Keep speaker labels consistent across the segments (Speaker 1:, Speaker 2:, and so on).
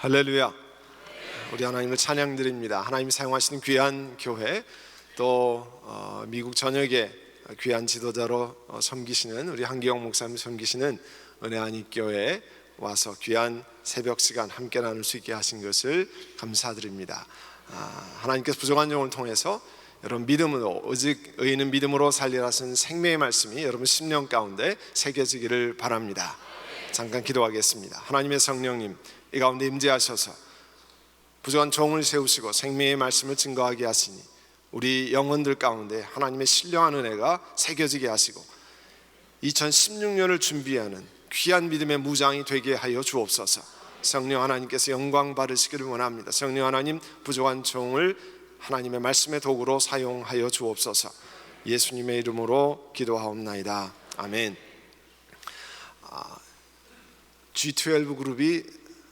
Speaker 1: 할렐루야. 우리 하나님을 찬양드립니다. 하나님이 사용하시는 귀한 교회, 또 미국 전역에 귀한 지도자로 섬기시는 우리 한기영 목사님 섬기시는 은혜안익교회에 와서 귀한 새벽 시간 함께 나눌 수 있게 하신 것을 감사드립니다. 하나님께서 부족한 영을 통해서 여러분 믿음으로, 오직 의인은 믿음으로 살리라 하신 생명의 말씀이 여러분 심령 가운데 새겨지기를 바랍니다. 잠깐 기도하겠습니다. 하나님의 성령님, 이 가운데 임재하셔서 부족한 종을 세우시고 생명의 말씀을 증거하게 하시니 우리 영혼들 가운데 하나님의 신령한 은혜가 새겨지게 하시고 2016년을 준비하는 귀한 믿음의 무장이 되게 하여 주옵소서. 성령 하나님께서 영광 받으시기를 원합니다. 성령 하나님, 부족한 종을 하나님의 말씀의 도구로 사용하여 주옵소서. 예수님의 이름으로 기도하옵나이다. 아멘. G12 그룹이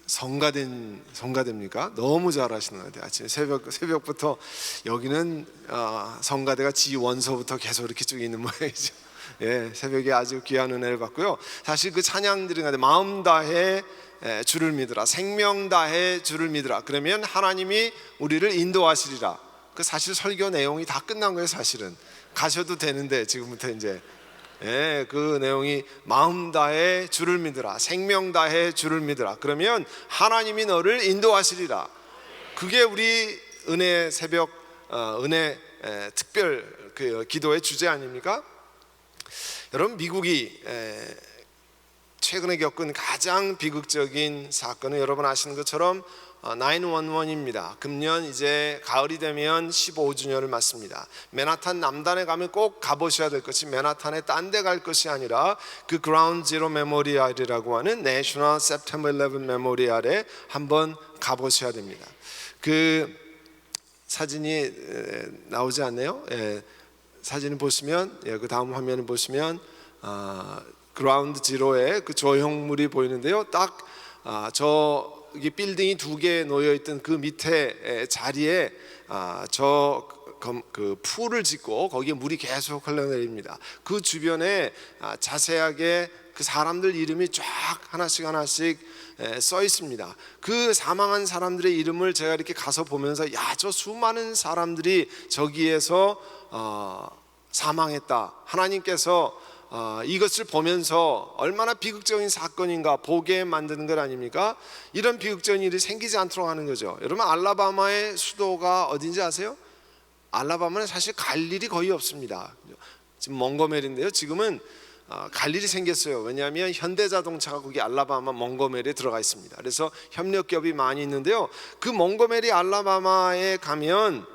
Speaker 1: 성가대입니까? 너무 잘하시는 것 같아요. 아침 새벽부터 여기는 성가대가 지원서부터 계속 이렇게 쭉 있는 모양이죠. 예, 새벽에 아주 귀한 은혜를 받고요. 사실 그 찬양들이 마음 다해 주를 믿으라, 생명 다해 주를 믿으라. 그러면 하나님이 우리를 인도하시리라. 그 사실 설교 내용이 다 끝난 거예요. 사실은 가셔도 되는데 지금부터 이제. 예, 그 내용이 마음 다해 주를 믿으라, 생명 다해 주를 믿으라. 그러면 하나님이 너를 인도하시리라. 그게 우리 은혜 새벽 은혜 특별 그 기도의 주제 아닙니까? 여러분, 미국이 최근에 겪은 가장 비극적인 사건은 여러분 아시는 것처럼 911입니다. 금년 이제 가을이 되면 15주년을 맞습니다. 맨하탄 남단에 가면 꼭 가보셔야 될 것이, 맨하탄에 딴 데 갈 것이 아니라 그 그라운드 제로 메모리얼이라고 하는 내셔널 세프템버 11 메모리얼에 한번 가보셔야 됩니다. 그 사진이 나오지 않네요. 예, 사진을 보시면, 그 다음 화면을 보시면 그라운드 제로에 그 조형물이 보이는데요. 딱 이 빌딩이 두 개 놓여 있던 그 밑에 자리에 그 풀을 짓고 거기에 물이 계속 흘러내립니다. 그 주변에 자세하게 그 사람들 이름이 쫙 하나씩 써 있습니다. 그 사망한 사람들의 이름을 제가 이렇게 가서 보면서, 저 수많은 사람들이 저기에서 사망했다. 하나님께서 이것을 보면서 얼마나 비극적인 사건인가 보게 만드는 것 아닙니까? 이런 비극적인 일이 생기지 않도록 하는 거죠. 여러분, 알라바마의 수도가 어딘지 아세요? 알라바마는 사실 갈 일이 거의 없습니다. 지금 몽고메리인데요. 지금은 갈 일이 생겼어요. 왜냐하면 현대자동차가 거기 알라바마 몽고메리에 들어가 있습니다. 그래서 협력기업이 많이 있는데요. 그 몽고메리 알라바마에 가면,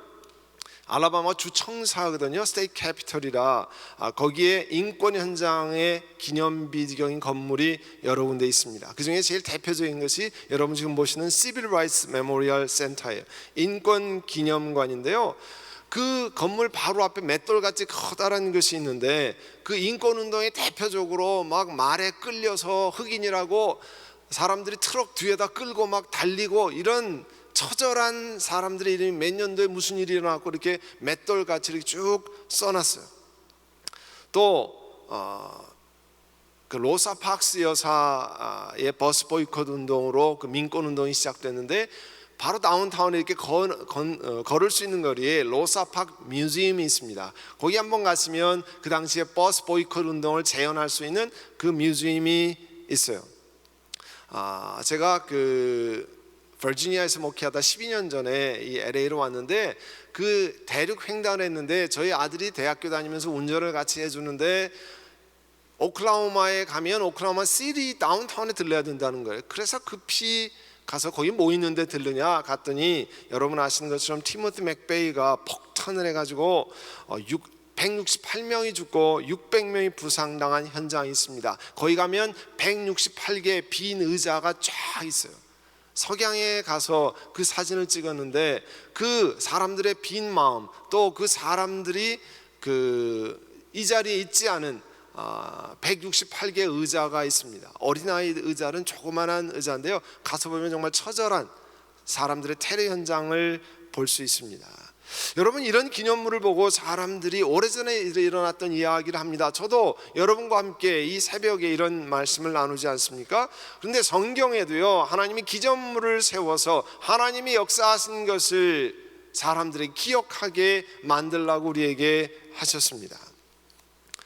Speaker 1: 알라바마 주청사거든요. 스테이트 캐피털이라 거기에 인권 현장의 기념비적인 건물이 여러 군데 있습니다. 그 중에 제일 대표적인 것이 여러분 지금 보시는 시빌 라이츠 메모리얼 센터예요. 인권 기념관인데요. 그 건물 바로 앞에 맷돌같이 커다란 것이 있는데, 그 인권운동에 대표적으로 막 말에 끌려서 흑인이라고 사람들이 트럭 뒤에다 끌고 막 달리고 이런 처절한 사람들의 이름이 몇 년도에 무슨 일이 일어났고 이렇게 맷돌같이 이렇게 쭉 써놨어요. 또 그 로사 박스 여사의 버스 보이콧 운동으로 그 민권 운동이 시작됐는데, 바로 다운타운에 이렇게 걸을 수 있는 거리에 로사팍 뮤지엄이 있습니다. 거기 한번 가시면 그 당시에 버스 보이콧 운동을 재현할 수 있는 그 뮤지엄이 있어요. 제가 버지니아에서 목회하다 12년 전에 이 LA로 왔는데, 그 대륙 횡단을 했는데 저희 아들이 대학교 다니면서 운전을 같이 해주는데, 오클라호마에 가면 오클라호마 시티 다운타운에 들러야 된다는 거예요. 그래서 급히 가서 거기 뭐 있는데 들르냐 갔더니, 여러분 아시는 것처럼 티모티 맥베이가 폭탄을 해가지고 168명이 죽고 600명이 부상당한 현장이 있습니다. 거기 가면 168개의 빈 의자가 쫙 있어요. 석양에 가서 그 사진을 찍었는데, 그 사람들의 빈 마음, 또 그 사람들이 이 자리에 있지 않은 168개 의자가 있습니다. 어린아이 의자는 조그만한 의자인데요, 가서 보면 정말 처절한 사람들의 테러 현장을 볼 수 있습니다. 여러분, 이런 기념물을 보고 사람들이 오래전에 일어났던 이야기를 합니다. 저도 여러분과 함께 이 새벽에 이런 말씀을 나누지 않습니까? 그런데 성경에도요, 하나님이 기념물을 세워서 하나님이 역사하신 것을 사람들이 기억하게 만들라고 우리에게 하셨습니다.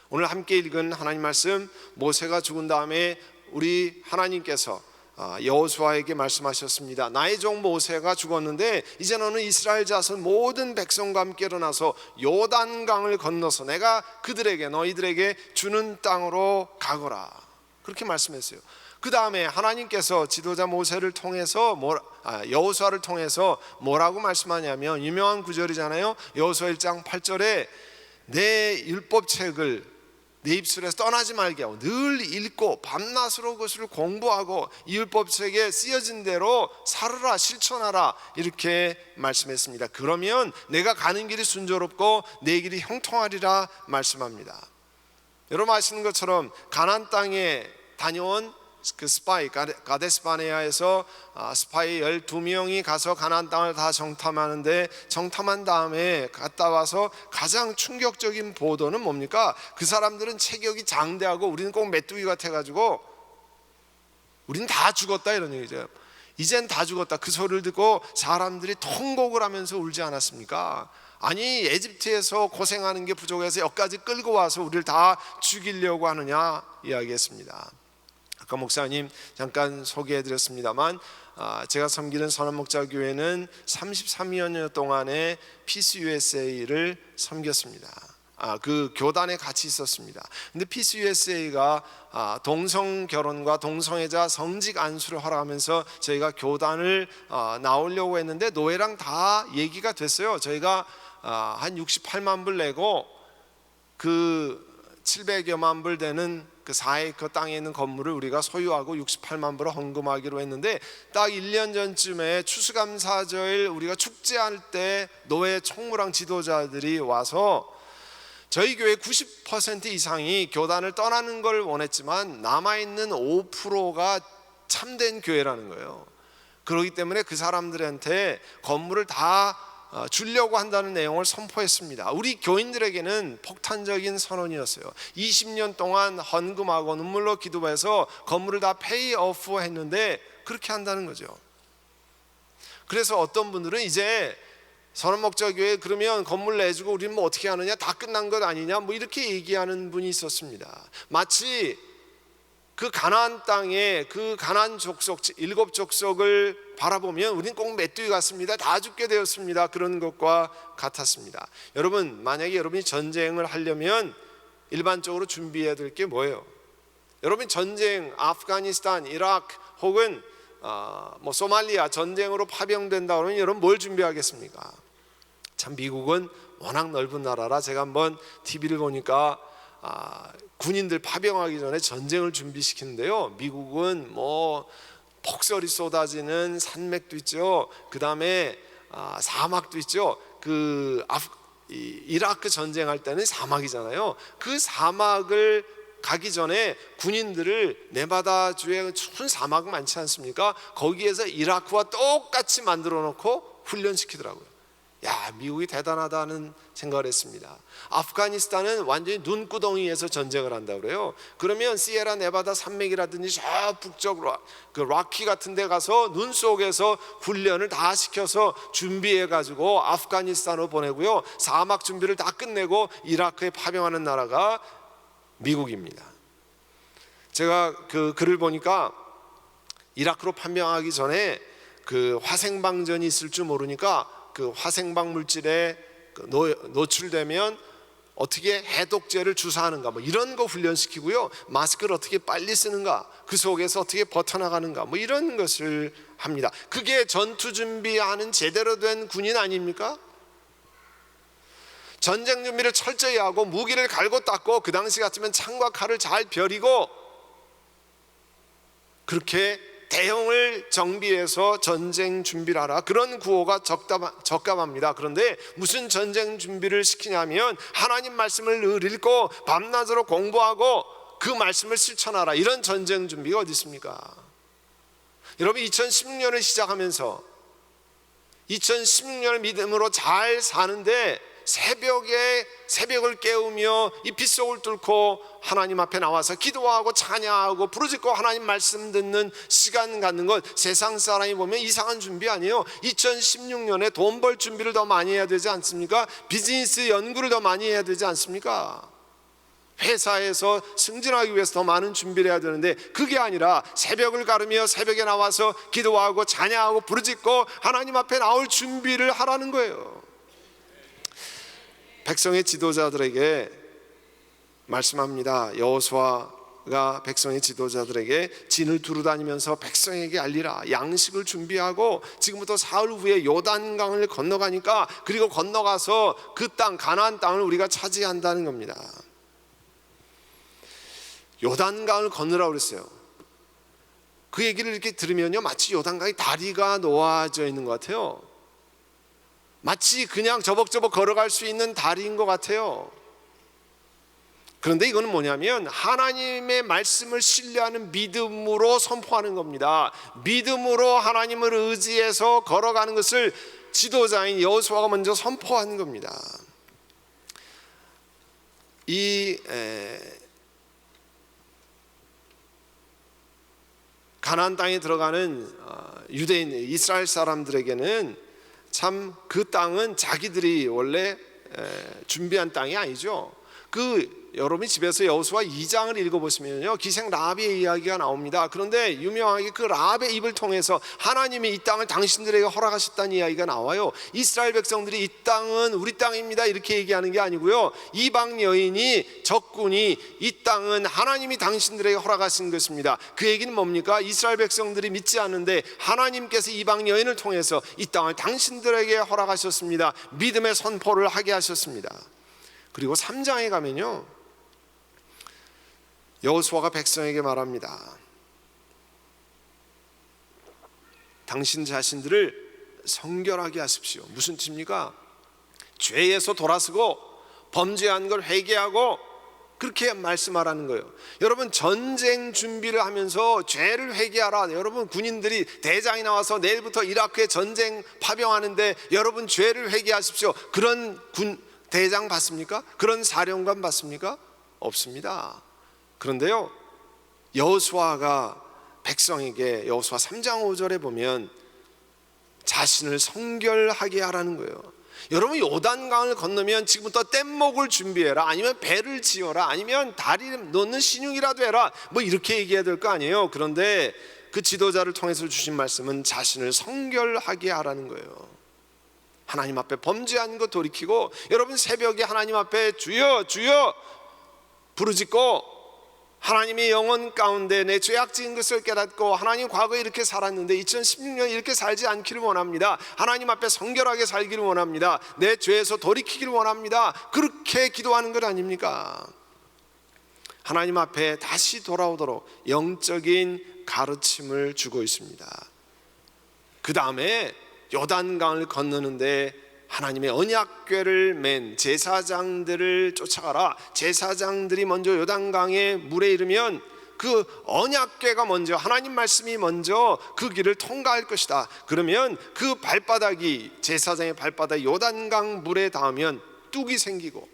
Speaker 1: 오늘 함께 읽은 하나님 말씀, 모세가 죽은 다음에 우리 하나님께서 여호수아에게 말씀하셨습니다. 나의 종 모세가 죽었는데 이제 너는 이스라엘 자손 모든 백성과 함께 일어나서 요단강을 건너서 내가 너희들에게 주는 땅으로 가거라. 그렇게 말씀했어요. 그 다음에 하나님께서 지도자 모세를 통해서 여호수아를 통해서 뭐라고 말씀하냐면, 유명한 구절이잖아요. 여호수아 1장 8절에 내 율법책을 내 입술에서 떠나지 말게 하고 늘 읽고 밤낮으로 그것을 공부하고 이 율법책에 쓰여진 대로 살으라, 실천하라, 이렇게 말씀했습니다. 그러면 내가 가는 길이 순조롭고 내 길이 형통하리라 말씀합니다. 여러분 아시는 것처럼 가나안 땅에 다녀온 그 스파이, 가데스 바네아에서 스파이 12명이 가서 가나안 땅을 다 정탐하는데, 정탐한 다음에 갔다 와서 가장 충격적인 보도는 뭡니까? 그 사람들은 체격이 장대하고 우리는 꼭 메뚜기 같아가지고 우리는 다 죽었다, 이런 얘기죠. 이젠 다 죽었다. 그 소리를 듣고 사람들이 통곡을 하면서 울지 않았습니까? 아니, 에집트에서 고생하는 게 부족해서 여기까지 끌고 와서 우리를 다 죽이려고 하느냐 이야기했습니다. 아까 목사님 잠깐 소개해드렸습니다만, 제가 섬기는 선한목자교회는 33여 년 동안의 피스 USA를 섬겼습니다. 그 교단에 같이 있었습니다. 근데 피스 USA가 동성 결혼과 동성애자 성직 안수를 허락하면서 저희가 교단을 나오려고 했는데 노예랑 다 얘기가 됐어요. 저희가 한 68만 불 내고 그 700여만 불 되는 그 4에이커 땅에 있는 건물을 우리가 소유하고 68만 불을 헌금하기로 했는데, 딱 1년 전쯤에 추수감사절 우리가 축제할 때 노예 총무랑 지도자들이 와서 저희 교회 90% 이상이 교단을 떠나는 걸 원했지만 남아있는 5%가 참된 교회라는 거예요. 그렇기 때문에 그 사람들한테 건물을 다 주려고 한다는 내용을 선포했습니다. 우리 교인들에게는 폭탄적인 선언이었어요. 20년 동안 헌금하고 눈물로 기도해서 건물을 다 페이오프 했는데 그렇게 한다는 거죠. 그래서 어떤 분들은 이제 선한목자교회 그러면 건물 내주고 우리는 뭐 어떻게 하느냐, 다 끝난 것 아니냐, 뭐 이렇게 얘기하는 분이 있었습니다. 마치 그 가나안 땅에 그 가나안 족속 7족속을 바라보면 우리는 꼭 메뚜기 같습니다, 다 죽게 되었습니다, 그런 것과 같았습니다. 여러분, 만약에 여러분이 전쟁을 하려면 일반적으로 준비해야 될 게 뭐예요? 여러분 전쟁, 아프가니스탄, 이라크 혹은 뭐 소말리아 전쟁으로 파병된다 그러면 여러분 뭘 준비하겠습니까? 참 미국은 워낙 넓은 나라라 제가 한번 TV를 보니까 군인들 파병하기 전에 전쟁을 준비시키는데요, 미국은 뭐 폭설이 쏟아지는 산맥도 있죠, 그 다음에 사막도 있죠. 이라크 전쟁할 때는 사막이잖아요. 그 사막을 가기 전에 군인들을 네바다주에 큰 사막 많지 않습니까? 거기에서 이라크와 똑같이 만들어 놓고 훈련시키더라고요. 야, 미국이 대단하다는 생각을 했습니다. 아프가니스탄은 완전히 눈구덩이에서 전쟁을 한다고 그래요. 그러면 시에라 네바다 산맥이라든지 저 북쪽으로 그 락키 같은 데 가서 눈 속에서 훈련을 다 시켜서 준비해 가지고 아프가니스탄으로 보내고요, 사막 준비를 다 끝내고 이라크에 파병하는 나라가 미국입니다. 제가 그 글을 보니까 이라크로 파병하기 전에 그 화생방전이 있을 줄 모르니까 그 화생방 물질에 노출되면 어떻게 해독제를 주사하는가, 뭐 이런 거 훈련시키고요, 마스크를 어떻게 빨리 쓰는가, 그 속에서 어떻게 버텨나가는가, 뭐 이런 것을 합니다. 그게 전투 준비하는 제대로 된 군인 아닙니까? 전쟁 준비를 철저히 하고 무기를 갈고 닦고 그 당시 같으면 창과 칼을 잘 벼리고 그렇게 대형을 정비해서 전쟁 준비를 하라, 그런 구호가 적합합니다. 그런데 무슨 전쟁 준비를 시키냐면 하나님 말씀을 늘 읽고 밤낮으로 공부하고 그 말씀을 실천하라, 이런 전쟁 준비가 어디 있습니까? 여러분 2016년을 시작하면서 2016년을 믿음으로 잘 사는데 새벽을 깨우며 이 빗속을 뚫고 하나님 앞에 나와서 기도하고 찬양하고 부르짖고 하나님 말씀 듣는 시간 갖는 것, 세상 사람이 보면 이상한 준비 아니에요. 2016년에 돈 벌 준비를 더 많이 해야 되지 않습니까? 비즈니스 연구를 더 많이 해야 되지 않습니까? 회사에서 승진하기 위해서 더 많은 준비를 해야 되는데, 그게 아니라 새벽을 가르며 새벽에 나와서 기도하고 찬양하고 부르짖고 하나님 앞에 나올 준비를 하라는 거예요. 백성의 지도자들에게 말씀합니다. 여호수아가 백성의 지도자들에게 진을 두루다니면서 백성에게 알리라. 양식을 준비하고 지금부터 사흘 후에 요단강을 건너가니까, 그리고 건너가서 그 땅 가나안 땅을 우리가 차지한다는 겁니다. 요단강을 건너라고 그랬어요. 그 얘기를 이렇게 들으면요, 마치 요단강이 다리가 놓아져 있는 것 같아요. 마치 그냥 저벅저벅 걸어갈 수 있는 다리인 것 같아요. 그런데 이거는 뭐냐면 하나님의 말씀을 신뢰하는 믿음으로 선포하는 겁니다. 믿음으로 하나님을 의지해서 걸어가는 것을 지도자인 여호수아가 먼저 선포하는 겁니다. 이 가나안 땅에 들어가는 유대인 이스라엘 사람들에게는 참 그 땅은 자기들이 원래 준비한 땅이 아니죠. 여러분이 집에서 여호수아 2장을 읽어보시면요, 기생 라합의 이야기가 나옵니다. 그런데 유명하게 그 라합의 입을 통해서 하나님이 이 땅을 당신들에게 허락하셨다는 이야기가 나와요. 이스라엘 백성들이 이 땅은 우리 땅입니다 이렇게 얘기하는 게 아니고요, 이방 여인이 적군이 이 땅은 하나님이 당신들에게 허락하신 것입니다. 그 얘기는 뭡니까? 이스라엘 백성들이 믿지 않는데 하나님께서 이방 여인을 통해서 이 땅을 당신들에게 허락하셨습니다. 믿음의 선포를 하게 하셨습니다. 그리고 3장에 가면요, 여호수아가 백성에게 말합니다. 당신 자신들을 성결하게 하십시오. 무슨 뜻입니까? 죄에서 돌아서고 범죄한 걸 회개하고 그렇게 말씀하라는 거예요. 여러분, 전쟁 준비를 하면서 죄를 회개하라. 여러분, 군인들이 대장이 나와서 내일부터 이라크에 전쟁 파병하는데 여러분 죄를 회개하십시오. 그런 대장 받습니까? 그런 사령관 받습니까? 없습니다. 그런데요, 여호수아가 백성에게 여호수아 3장 5절에 보면 자신을 성결하게 하라는 거예요. 여러분, 요단강을 건너면 지금부터 뗏목을 준비해라, 아니면 배를 지어라, 아니면 다리 놓는 신용이라도 해라, 뭐 이렇게 얘기해야 될 거 아니에요. 그런데 그 지도자를 통해서 주신 말씀은 자신을 성결하게 하라는 거예요. 하나님 앞에 범죄한 것 돌이키고, 여러분 새벽에 하나님 앞에 주여 주여 부르짖고 하나님의 영혼 가운데 내 죄악 지은 것을 깨닫고, 하나님 과거에 이렇게 살았는데 2016년 이렇게 살지 않기를 원합니다. 하나님 앞에 성결하게 살기를 원합니다. 내 죄에서 돌이키기를 원합니다. 그렇게 기도하는 것 아닙니까? 하나님 앞에 다시 돌아오도록 영적인 가르침을 주고 있습니다. 그 다음에 요단강을 건너는데 하나님의 언약궤를 맨 제사장들을 쫓아가라. 제사장들이 먼저 요단강에 물에 이르면 그 언약궤가 먼저, 하나님 말씀이 먼저 그 길을 통과할 것이다. 그러면 그 발바닥이, 제사장의 발바닥이 요단강 물에 닿으면 뚝이 생기고,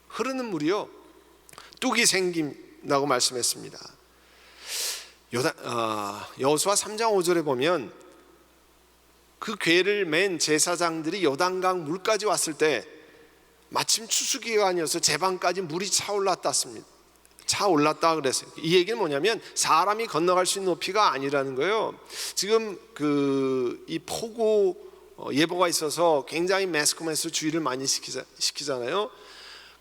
Speaker 1: 흐르는 물이요, 뚝이 생긴다고 말씀했습니다. 여호수아 3장 5절에 보면 그 궤를 맨 제사장들이 요단강 물까지 왔을 때 마침 추수기간이어서 제방까지 물이 차올랐다 그랬어요. 이 얘기는 뭐냐면 사람이 건너갈 수 있는 높이가 아니라는 거예요. 지금 이 폭우 예보가 있어서 굉장히 매스컴에서 주의를 많이 시키잖아요.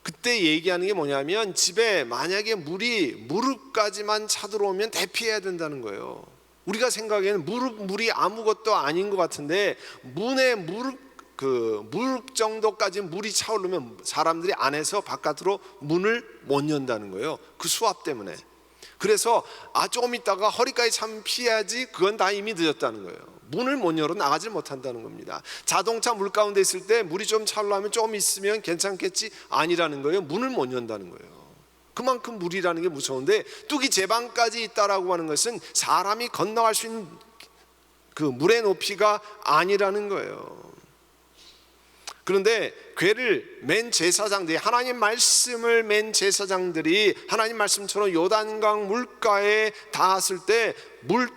Speaker 1: 그때 얘기하는 게 뭐냐면 집에 만약에 물이 무릎까지만 차들어오면 대피해야 된다는 거예요. 우리가 생각에는 물이 아무것도 아닌 것 같은데, 문에 무릎 정도까지 물이 차오르면 사람들이 안에서 바깥으로 문을 못 연다는 거예요. 그 수압 때문에. 그래서 조금 있다가 허리까지 참 피해야지, 그건 다 이미 늦었다는 거예요. 문을 못 열어 나가질 못한다는 겁니다. 자동차 물 가운데 있을 때 물이 좀 차오르면 조금 있으면 괜찮겠지, 아니라는 거예요. 문을 못 연다는 거예요. 그만큼 물이라는 게 무서운데, 뚝이 제방까지 있다라고 하는 것은 사람이 건너갈 수 있는 그 물의 높이가 아니라는 거예요. 그런데 궤를 맨 제사장들이, 하나님 말씀을 맨 제사장들이 하나님 말씀처럼 요단강 물가에 닿았을 때 물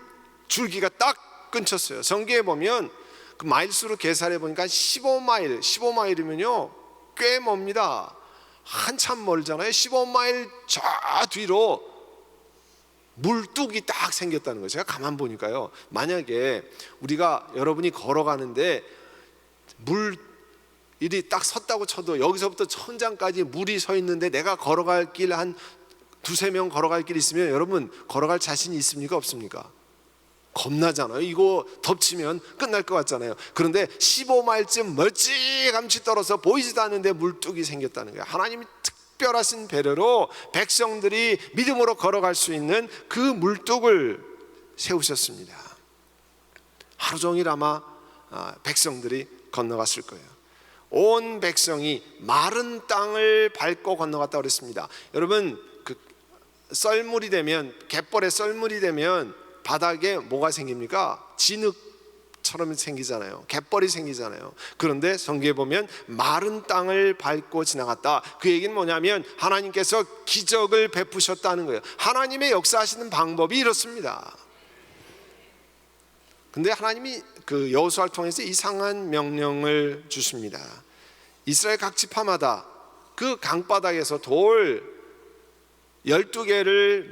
Speaker 1: 줄기가 딱 끊쳤어요. 성경에 보면 그 마일수로 계산해 보니까 15마일이면요 꽤 멉니다. 한참 멀잖아요. 15마일 저 뒤로 물뚝이 딱 생겼다는 거예요. 제가 가만 보니까요, 만약에 우리가, 여러분이 걸어가는데 물이 딱 섰다고 쳐도 여기서부터 천장까지 물이 서 있는데 내가 걸어갈 길 한 두세 명 걸어갈 길 있으면 여러분 걸어갈 자신이 있습니까? 없습니까? 겁나잖아요. 이거 덮치면 끝날 것 같잖아요. 그런데 15마일쯤 멀찌감치 떨어서 보이지도 않는데 물뚝이 생겼다는 거예요. 하나님이 특별하신 배려로 백성들이 믿음으로 걸어갈 수 있는 그 물뚝을 세우셨습니다. 하루 종일 아마 백성들이 건너갔을 거예요. 온 백성이 마른 땅을 밟고 건너갔다고 그랬습니다. 여러분, 그 썰물이 되면, 갯벌에 썰물이 되면 바닥에 뭐가 생깁니까? 진흙처럼 생기잖아요. 갯벌이 생기잖아요. 그런데 성경에 보면 마른 땅을 밟고 지나갔다. 그 얘기는 뭐냐면 하나님께서 기적을 베푸셨다는 거예요. 하나님의 역사하시는 방법이 이렇습니다. 근데 하나님이 그 여호수아를 통해서 이상한 명령을 주십니다. 이스라엘 각 지파마다 그 강바닥에서 돌 12개를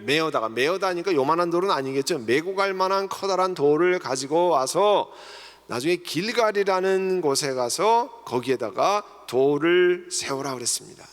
Speaker 1: 메어다니까 요만한 돌은 아니겠죠. 메고 갈 만한 커다란 돌을 가지고 와서 나중에 길갈이라는 곳에 가서 거기에다가 돌을 세우라 그랬습니다.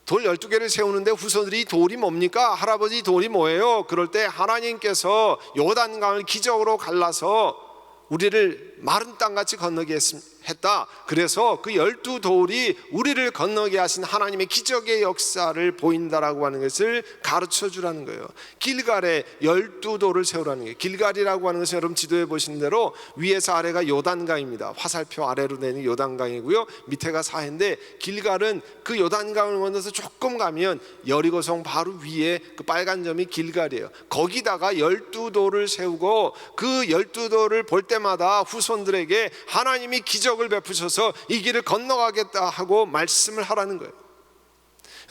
Speaker 1: 돌 12개를 세우는데 후손들이 돌이 뭡니까? 할아버지 돌이 뭐예요? 그럴 때 하나님께서 요단강을 기적으로 갈라서 우리를 마른 땅같이 건너게 했다. 그래서 그 12돌이 우리를 건너게 하신 하나님의 기적의 역사를 보인다라고 하는 것을 가르쳐 주라는 거예요. 길갈에 12돌을 세우라는 거예요. 길갈이라고 하는 것은 여러분 지도에 보시는 대로 위에서 아래가 요단강입니다. 화살표 아래로 되는 요단강이고요, 밑에가 사해인데 길갈은 그 요단강을 건너서 조금 가면 여리고성 바로 위에 그 빨간 점이 길갈이에요. 거기다가 12돌을 세우고 그 12돌을 볼 때마다 후손들에게 하나님이 기적을 베푸셔서 이 길을 건너가겠다 하고 말씀을 하라는 거예요.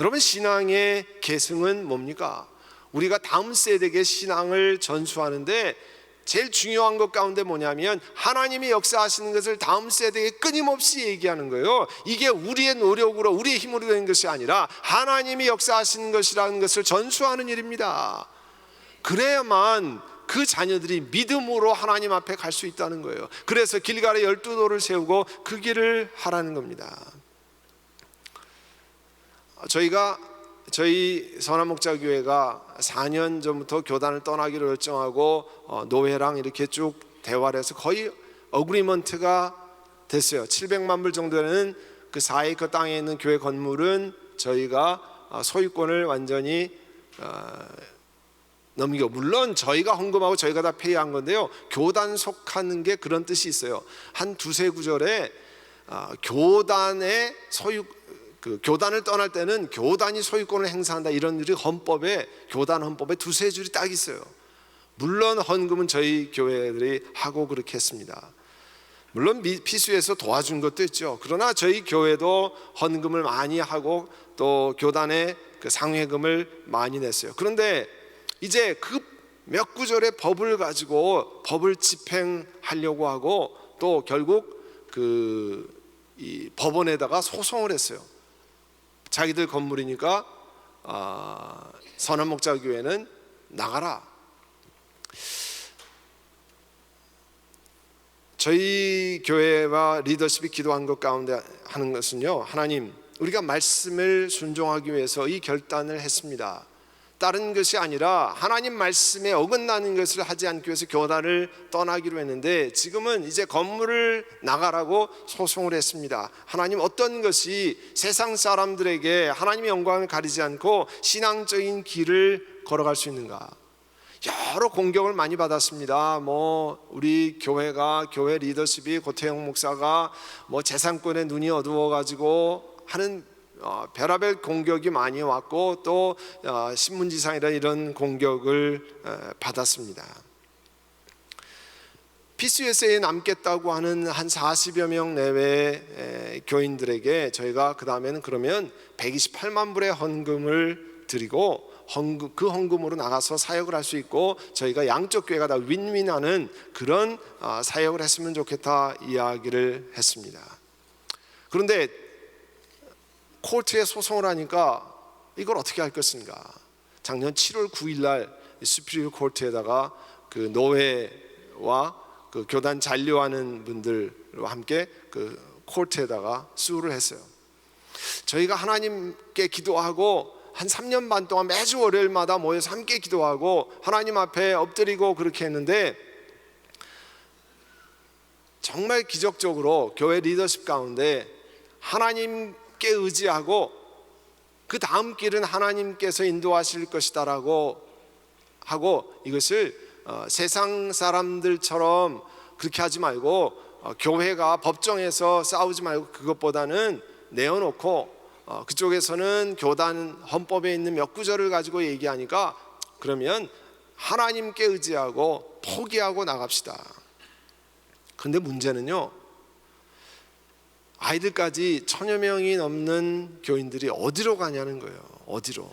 Speaker 1: 여러분, 신앙의 계승은 뭡니까? 우리가 다음 세대에게 신앙을 전수하는데 제일 중요한 것 가운데 뭐냐면 하나님이 역사하시는 것을 다음 세대에 끊임없이 얘기하는 거예요. 이게 우리의 노력으로, 우리의 힘으로 되는 것이 아니라 하나님이 역사하시는 것이라는 것을 전수하는 일입니다. 그래야만 그 자녀들이 믿음으로 하나님 앞에 갈 수 있다는 거예요. 그래서 길갈에 12돌을 세우고 그 길을 하라는 겁니다. 저희 선한목자교회가 4년 전부터 교단을 떠나기로 결정하고 노회랑 이렇게 쭉 대화를 해서 거의 어그리먼트가 됐어요. 700만 불 정도 되는 그 4에이커 땅에 있는 교회 건물은 저희가 소유권을 완전히 넘기고, 물론 저희가 헌금하고 저희가 다 페이한 건데요, 교단 속하는 게 그런 뜻이 있어요. 한 두세 구절에 교단의 소유, 그 교단을 떠날 때는 교단이 소유권을 행사한다, 이런 일이 헌법에, 교단 헌법에 두세 줄이 딱 있어요. 물론 헌금은 저희 교회들이 하고 그렇게 했습니다. 물론 피수에서 도와준 것도 있죠. 그러나 저희 교회도 헌금을 많이 하고 또 교단의 그 상회금을 많이 냈어요. 그런데 이제 그 몇 구절의 법을 가지고 법을 집행하려고 하고 또 결국 이 법원에다가 소송을 했어요. 자기들 건물이니까 선한목자교회는 나가라. 저희 교회와 리더십이 기도한 것 가운데 하는 것은요, 하나님, 우리가 말씀을 순종하기 위해서 이 결단을 했습니다. 다른 것이 아니라 하나님 말씀에 어긋나는 것을 하지 않기 위해서 교단을 떠나기로 했는데 지금은 이제 건물을 나가라고 소송을 했습니다. 하나님, 어떤 것이 세상 사람들에게 하나님의 영광을 가리지 않고 신앙적인 길을 걸어갈 수 있는가? 여러 공격을 많이 받았습니다. 우리 교회가, 교회 리더십이, 고태영 목사가 재산권에 눈이 어두워가지고 하는 별의별 공격이 많이 왔고 또 신문지상이라 이런 공격을 받았습니다. PCUSA에 남겠다고 하는 한 40여 명 내외의 교인들에게 저희가 그 다음에는 그러면 128만 불의 헌금을 드리고 그 헌금으로 나가서 사역을 할 수 있고 저희가 양쪽 교회가 다 윈윈하는 그런 사역을 했으면 좋겠다 이야기를 했습니다. 그런데 코트에 소송을 하니까 이걸 어떻게 할 것인가. 작년 7월 9일 날 수피리어 코트에다가 그 노회와 그 교단 잔류하는 분들과 함께 그 코트에다가 수를 했어요. 저희가 하나님께 기도하고 한 3년 반 동안 매주 월요일마다 모여서 함께 기도하고 하나님 앞에 엎드리고 그렇게 했는데 정말 기적적으로 교회 리더십 가운데 하나님께 의지하고 그 다음 길은 하나님께서 인도하실 것이다라고 하고 이것을 세상 사람들처럼 그렇게 하지 말고 교회가 법정에서 싸우지 말고 그것보다는 내어놓고 그쪽에서는 교단 헌법에 있는 몇 구절을 가지고 얘기하니까 그러면 하나님께 의지하고 포기하고 나갑시다. 그런데 문제는요, 아이들까지 1000여 명이 넘는 교인들이 어디로 가냐는 거예요. 어디로.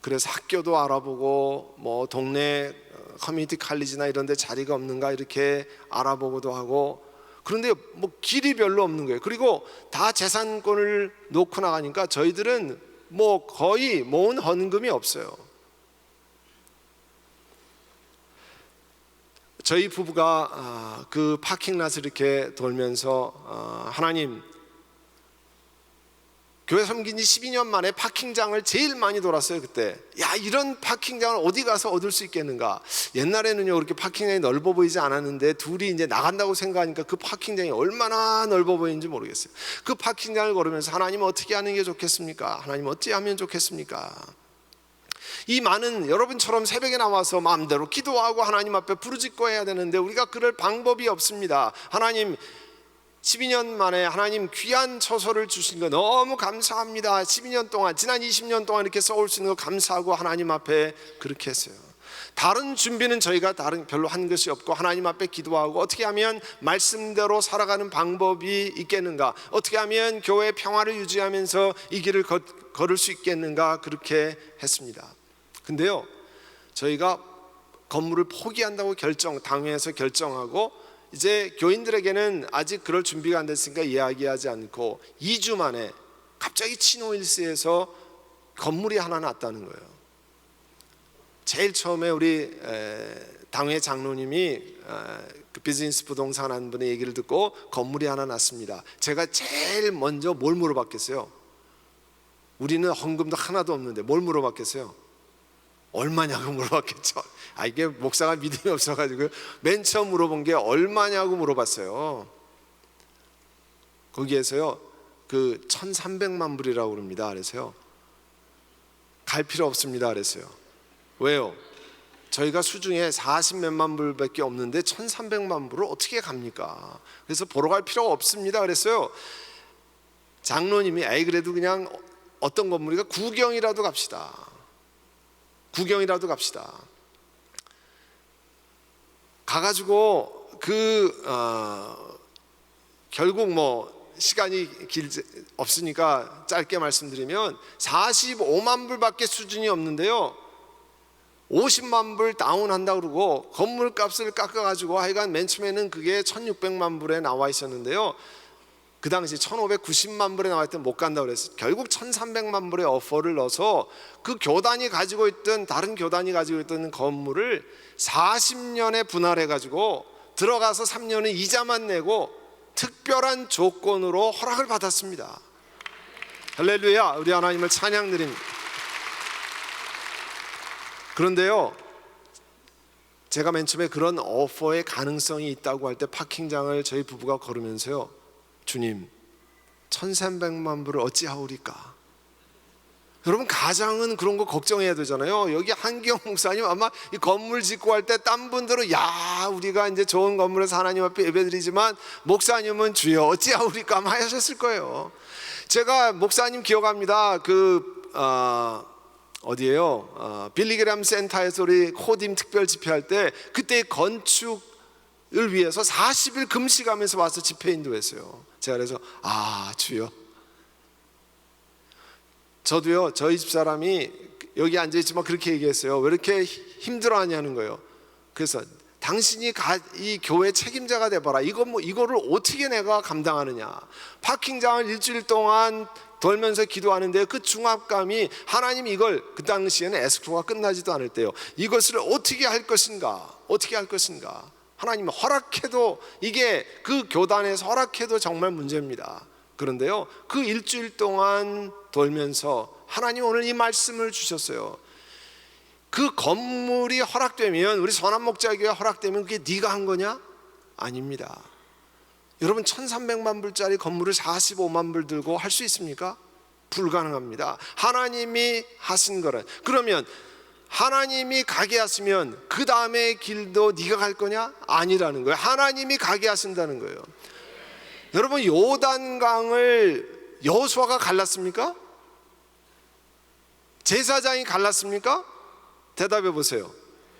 Speaker 1: 그래서 학교도 알아보고 뭐 동네 커뮤니티 칼리지나 이런 데 자리가 없는가 이렇게 알아보고도 하고, 그런데 뭐 길이 별로 없는 거예요. 그리고 다 재산권을 놓고 나가니까 저희들은 뭐 거의 모은 헌금이 없어요. 저희 부부가 그 파킹랏을 이렇게 돌면서 하나님, 교회 섬긴 지 12년 만에 파킹장을 제일 많이 돌았어요. 그때 야, 이런 파킹장을 어디 가서 얻을 수 있겠는가. 옛날에는요 그렇게 파킹장이 넓어 보이지 않았는데 둘이 이제 나간다고 생각하니까 그 파킹장이 얼마나 넓어 보이는지 모르겠어요. 그 파킹장을 걸으면서 하나님 어떻게 하는 게 좋겠습니까? 하나님 어찌 하면 좋겠습니까? 이 많은 여러분처럼 새벽에 나와서 마음대로 기도하고 하나님 앞에 부르짖고 해야 되는데 우리가 그럴 방법이 없습니다. 하나님, 12년 만에 하나님 귀한 처소를 주신 거 너무 감사합니다. 12년 동안, 지난 20년 동안 이렇게 써올 수 있는 거 감사하고 하나님 앞에 그렇게 했어요. 다른 준비는 저희가 별로 한 것이 없고 하나님 앞에 기도하고 어떻게 하면 말씀대로 살아가는 방법이 있겠는가, 어떻게 하면 교회 평화를 유지하면서 이 길을 걸을 수 있겠는가, 그렇게 했습니다. 근데요, 저희가 건물을 포기한다고 당회에서 결정하고 이제 교인들에게는 아직 그럴 준비가 안 됐으니까 이야기하지 않고 2주 만에 갑자기 치노힐스에서 건물이 하나 났다는 거예요. 제일 처음에 우리 당회 장로님이 그 비즈니스 부동산 한 분의 얘기를 듣고 건물이 하나 났습니다. 제가 제일 먼저 뭘 물어봤겠어요? 우리는 헌금도 하나도 없는데 뭘 물어봤겠어요? 얼마냐고 물어봤겠죠. 이게 목사가 믿음이 없어가지고 맨 처음 물어본 게 얼마냐고 물어봤어요. 거기에서요 그 1300만 불이라고 그럽니다. 그래서요 갈 필요 없습니다. 그랬어요. 왜요? 저희가 수중에 40몇만 불밖에 없는데 1300만 불을 어떻게 갑니까? 그래서 보러 갈 필요가 없습니다. 그랬어요. 장로님이 그래도 그냥 어떤 건물이가 구경이라도 갑시다. 구경이라도 갑시다. 가가지고 결국 뭐 시간이 없으니까 짧게 말씀드리면 45만 불밖에 수준이 없는데요, 50만 불 다운한다 그러고 건물값을 깎아가지고 하여간 맨 처음에는 그게 1600만 불에 나와 있었는데요, 그 당시 1590만 불에 나와 있던 못 간다고 그랬어요. 결국 1300만 불의 오퍼를 넣어서 그 교단이 가지고 있던, 다른 교단이 가지고 있던 건물을 40년에 분할해가지고 들어가서 3년은 이자만 내고 특별한 조건으로 허락을 받았습니다. 할렐루야, 우리 하나님을 찬양드립니다. 그런데요, 제가 맨 처음에 그런 오퍼의 가능성이 있다고 할 때 파킹장을 저희 부부가 걸으면서요, 주님 1300만 불을 어찌하오리까. 여러분, 가장은 그런 거 걱정해야 되잖아요. 여기 한기영 목사님 아마 이 건물 짓고 할 때 딴 분들은 야, 우리가 이제 좋은 건물에서 하나님 앞에 예배드리지만 목사님은 주여 어찌하오리까 아마 하셨을 거예요. 제가 목사님 기억합니다. 어디예요? 빌리그램 센터에서 우리 코딤 특별 집회할 때 그때 건축 위해서 40일 금식하면서 와서 집회 인도했어요. 제가 그래서 주여, 저도요, 저희 집사람이 여기 앉아있지만 그렇게 얘기했어요. 왜 이렇게 힘들어하냐는 거예요. 그래서 당신이 이 교회 책임자가 돼봐라. 이거를 어떻게 내가 감당하느냐. 파킹장을 일주일 동안 돌면서 기도하는데 그 중압감이, 하나님 이걸, 그 당시에는 에스크로가 끝나지도 않을 때요, 이것을 어떻게 할 것인가, 어떻게 할 것인가. 하나님 허락해도, 이게 그 교단에서 허락해도 정말 문제입니다. 그런데요, 그 일주일 동안 돌면서 하나님 오늘 이 말씀을 주셨어요. 그 건물이 허락되면, 우리 선한목자교회 허락되면 그게 네가 한 거냐? 아닙니다. 여러분, 1300만 불짜리 건물을 45만 불 들고 할 수 있습니까? 불가능합니다. 하나님이 하신 거는, 그러면 하나님이 가게 하시면 그 다음의 길도 네가 갈 거냐? 아니라는 거예요. 하나님이 가게 하신다는 거예요. 여러분, 요단강을 여호수아가 갈랐습니까? 제사장이 갈랐습니까? 대답해 보세요.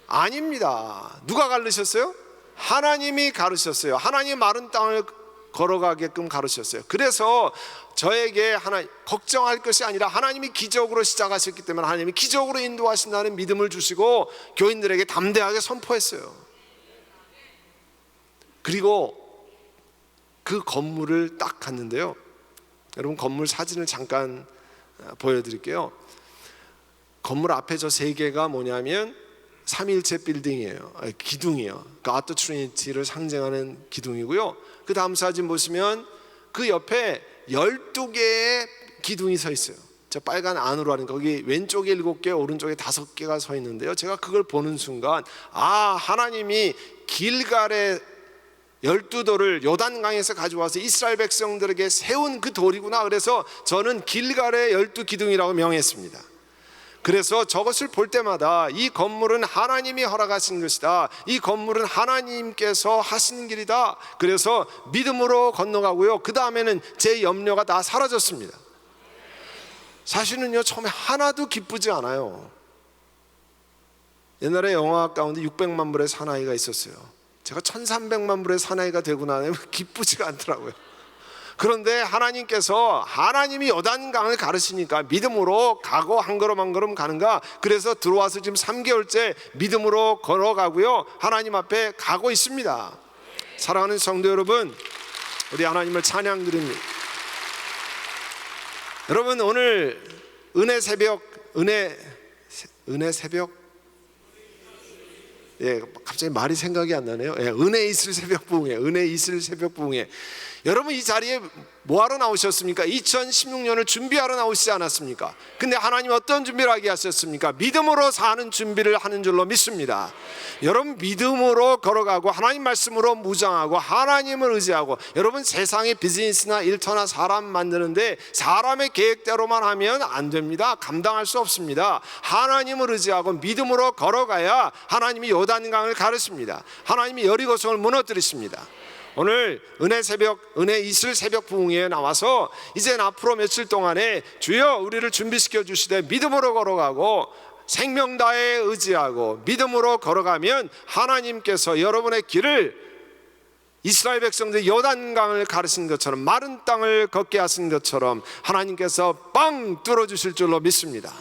Speaker 1: 아닙니다. 누가 가르셨어요? 하나님이 가르셨어요. 하나님 마른 땅을 걸어가게끔 가르셨어요. 그래서 저에게 걱정할 것이 아니라 하나님이 기적으로 시작하셨기 때문에 하나님이 기적으로 인도하신다는 믿음을 주시고 교인들에게 담대하게 선포했어요. 그리고 그 건물을 딱 갔는데요, 여러분, 건물 사진을 잠깐 보여드릴게요. 건물 앞에 저 세 개가 뭐냐면 삼위일체 빌딩이에요. 기둥이에요. God the Trinity를 상징하는 기둥이고요. 그 다음 사진 보시면 그 옆에 12개의 기둥이 서 있어요. 저 빨간 안으로 하는, 거기 왼쪽에 7개, 오른쪽에 5개가 서 있는데요, 제가 그걸 보는 순간 하나님이 길갈의 12돌을 요단강에서 가져와서 이스라엘 백성들에게 세운 그 돌이구나. 그래서 저는 길갈의 12기둥이라고 명했습니다. 그래서 저것을 볼 때마다 이 건물은 하나님이 허락하신 것이다, 이 건물은 하나님께서 하신 길이다. 그래서 믿음으로 건너가고요, 그 다음에는 제 염려가 다 사라졌습니다. 사실은요, 처음에 하나도 기쁘지 않아요. 옛날에 영화 가운데 600만 불의 사나이가 있었어요. 제가 1300만 불의 사나이가 되고 나면 기쁘지가 않더라고요. 그런데 하나님이 요단강을 가르치니까 믿음으로 가고 한 걸음 한 걸음 가는가. 그래서 들어와서 지금 3개월째 믿음으로 걸어가고요, 하나님 앞에 가고 있습니다. 사랑하는 성도 여러분, 우리 하나님을 찬양 드립니다. 여러분, 오늘 은혜 새벽, 갑자기 말이 생각이 안 나네요. 은혜 있을 새벽 부흥회, 은혜 있을 새벽 부흥회. 여러분, 이 자리에 뭐하러 나오셨습니까? 2016년을 준비하러 나오시지 않았습니까? 근데 하나님 어떤 준비를 하게 하셨습니까? 믿음으로 사는 준비를 하는 줄로 믿습니다. 여러분, 믿음으로 걸어가고 하나님 말씀으로 무장하고 하나님을 의지하고, 여러분, 세상의 비즈니스나 일터나 사람 만드는데 사람의 계획대로만 하면 안 됩니다. 감당할 수 없습니다. 하나님을 의지하고 믿음으로 걸어가야 하나님이 요단강을 가르칩니다. 하나님이 여리고성을 무너뜨리십니다. 오늘 은혜 있을 새벽 부흥회에 나와서 이제 앞으로 며칠 동안에 주여 우리를 준비시켜 주시되 믿음으로 걸어가고 생명 다해 의지하고 믿음으로 걸어가면 하나님께서 여러분의 길을 이스라엘 백성들 요단강을 가르친 것처럼, 마른 땅을 걷게 하신 것처럼 하나님께서 빵 뚫어주실 줄로 믿습니다.